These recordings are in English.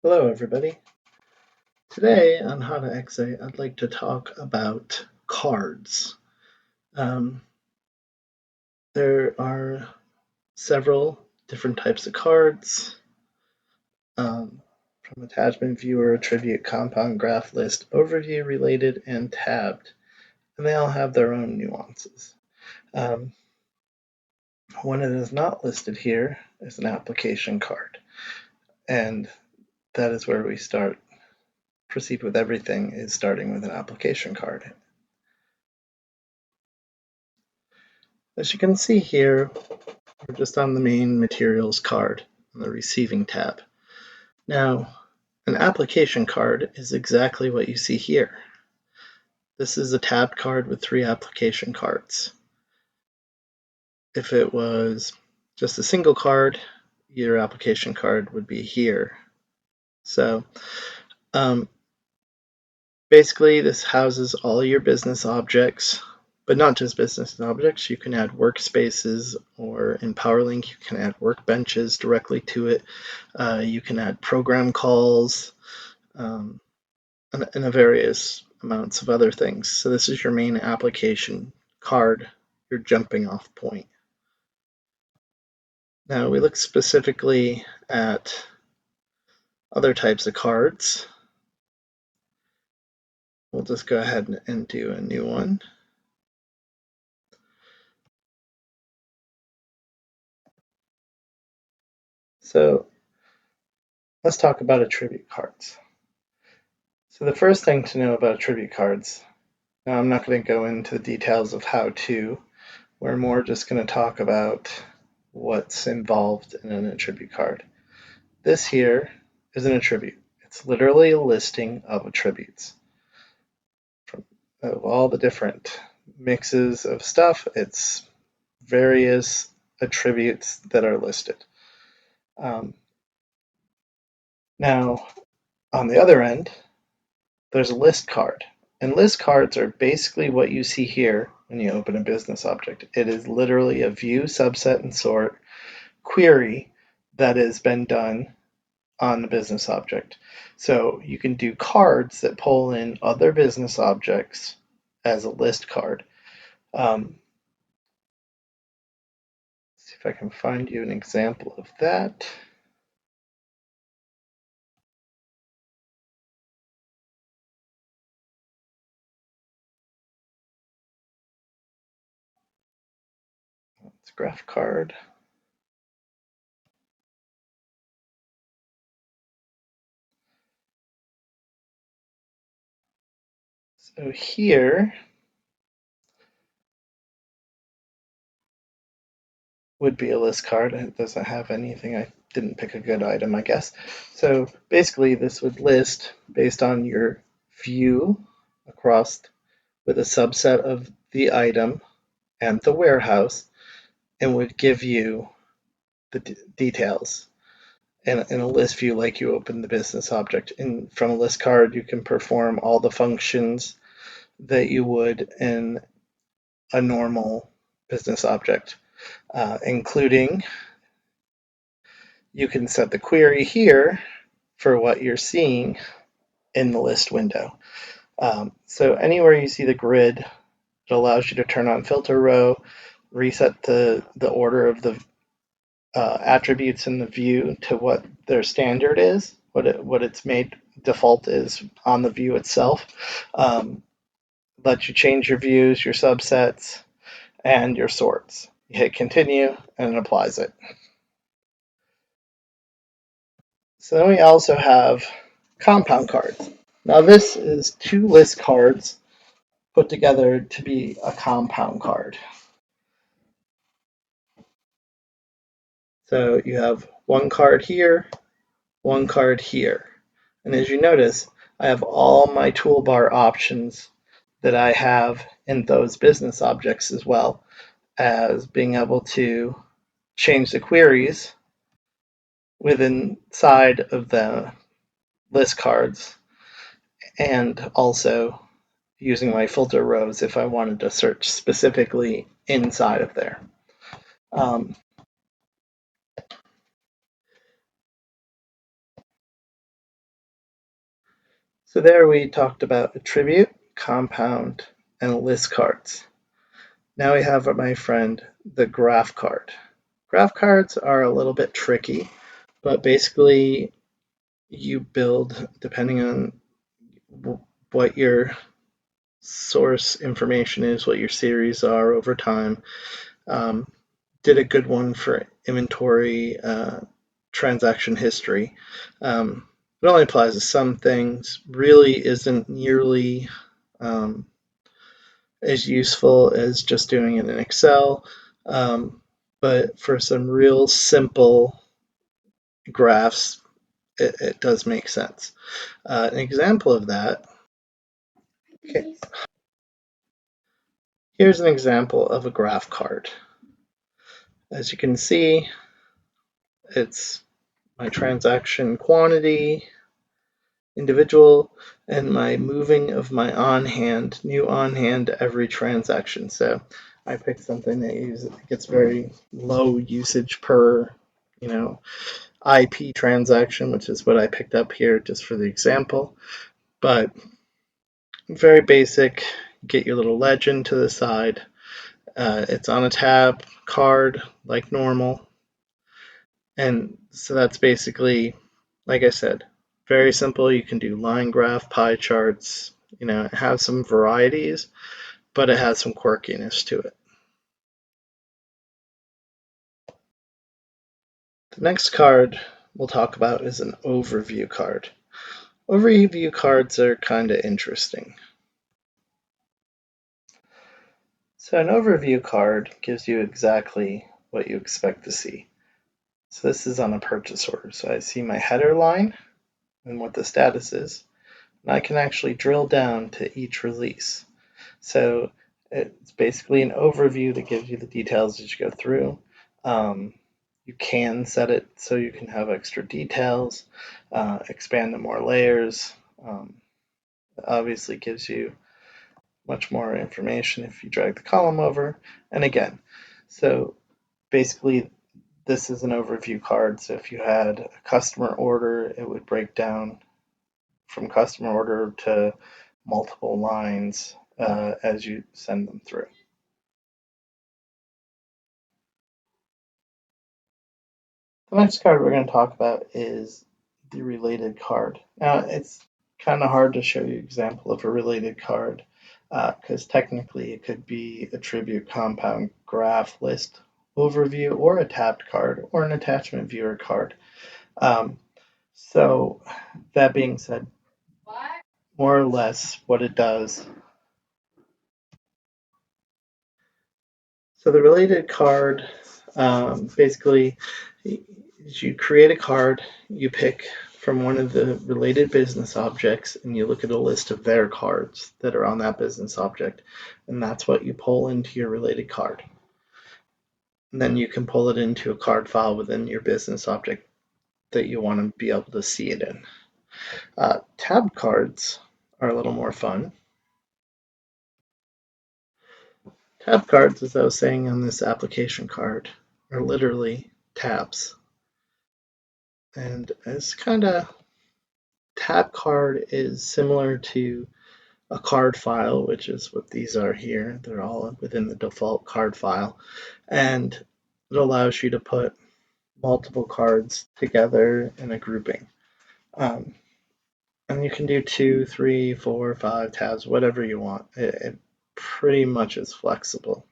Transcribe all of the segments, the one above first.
Hello everybody. Today on How to XA, I'd like to talk about cards. Um, there are several different types of cards, from attachment, viewer, attribute, compound, graph, list, overview, related, and tabbed, and they all have their own nuances. One that is not listed here is an application card, and that is where we proceed with everything, is starting with an application card. As you can see here, we're just on the main materials card on the receiving tab. Now, an application card is exactly what you see here. This is a tabbed card with 3 application cards. If it was just a single card, your application card would be here. So basically this houses all your business objects, but not just business objects. You can add workspaces, or in PowerLink, you can add workbenches directly to it. You can add program calls, and various amounts of other things. So this is your main application card, your jumping off point. Now we look specifically at other types of cards. We'll just go ahead and do a new one. So let's talk about attribute cards. So the first thing to know about attribute cards, now I'm not going to go into the details of how to, we're more just going to talk about what's involved in an attribute card. This here is an attribute. It's literally a listing of attributes. Of all the different mixes of stuff, it's various attributes that are listed. Now, on the other end, there's a list card. And list cards are basically what you see here when you open a business object. It is literally a view, subset, and sort query that has been done on the business object. So you can do cards that pull in other business objects as a list card. Let's see if I can find you an example of that. It's a graph card. So here would be a list card. It doesn't have anything. I didn't pick a good item, I guess. So basically this would list based on your view across with a subset of the item and the warehouse, and would give you the details in a list view like you open the business object. And from a list card, you can perform all the functions that you would in a normal business object, including you can set the query here for what you're seeing in the list window. So anywhere you see the grid, it allows you to turn on filter row, reset the order of the attributes in the view to what their standard is, what it's made default is on the view itself. Let you change your views, your subsets, and your sorts. You hit continue and it applies it. So then we also have compound cards. Now this is 2 list cards put together to be a compound card. So you have 1 card here, 1 card here. And as you notice, I have all my toolbar options that I have in those business objects, as well as being able to change the queries within inside of the list cards, and also using my filter rows if I wanted to search specifically inside of there. So there we talked about attribute, compound, and list cards. Now we have, my friend, the graph card. Graph cards are a little bit tricky, but basically you build, depending on what your source information is, what your series are over time. Did a good one for inventory transaction history. It only applies to some things, really isn't nearly as useful as just doing it in Excel. But for some real simple graphs, it does make sense. An example of that, okay, here's an example of a graph card. As you can see, it's my transaction quantity, individual, and my moving of my on-hand, new on-hand every transaction. So I picked something that gets very low usage per, IP transaction, which is what I picked up here just for the example. But very basic. Get your little legend to the side. It's on a tab card like normal. And so that's basically, like I said, very simple. You can do line graph, pie charts, it has some varieties, but it has some quirkiness to it. The next card we'll talk about is an overview card. Overview cards are kind of interesting. So an overview card gives you exactly what you expect to see. So this is on a purchase order. So I see my header line and what the status is. And I can actually drill down to each release. So it's basically an overview that gives you the details as you go through. You can set it so you can have extra details, expand to more layers. It obviously gives you much more information if you drag the column over. And again, so basically this is an overview card. So if you had a customer order, it would break down from customer order to multiple lines as you send them through. The next card we're going to talk about is the related card. Now, it's kind of hard to show you an example of a related card because technically it could be attribute, compound, graph, list, overview, or a tabbed card, or an attachment viewer card. So that being said, more or less what it does. So the related card, basically, you create a card, you pick from one of the related business objects, and you look at a list of their cards that are on that business object, and that's what you pull into your related card. And then you can pull it into a card file within your business object that you want to be able to see it in. Tab cards are a little more fun. Tab cards, as I was saying on this application card, are literally tabs. And it's kind of, tab card is similar to a card file, which is what these are here. They're all within the default card file. And it allows you to put multiple cards together in a grouping. And you can do 2, 3, 4, 5 tabs, whatever you want. It pretty much is flexible.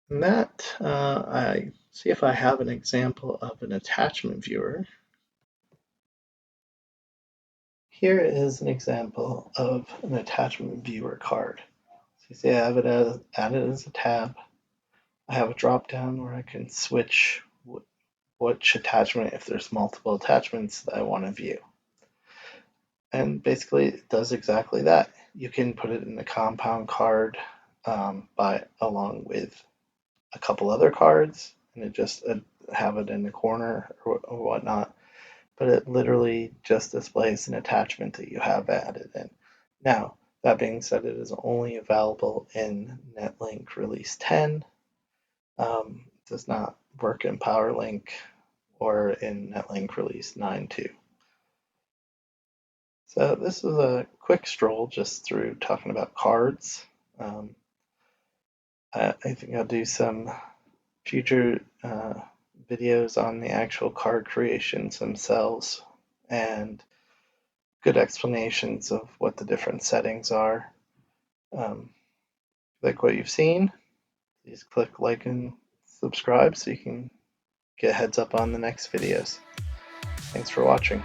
And that, I see if I have an example of an attachment viewer. Here is an example of an attachment viewer card. So you see I have it added as a tab. I have a drop down where I can switch which attachment, if there's multiple attachments that I want to view. And basically it does exactly that. You can put it in a compound card along with a couple other cards, and it just have it in the corner or whatnot. But it literally just displays an attachment that you have added in. Now, that being said, it is only available in Netlink Release 10. It does not work in PowerLink or in Netlink Release 9.2. So this is a quick stroll just through talking about cards. Um, I think I'll do some future videos on the actual card creations themselves and good explanations of what the different settings are. Like what you've seen, please click like and subscribe so you can get heads up on the next videos. Thanks for watching.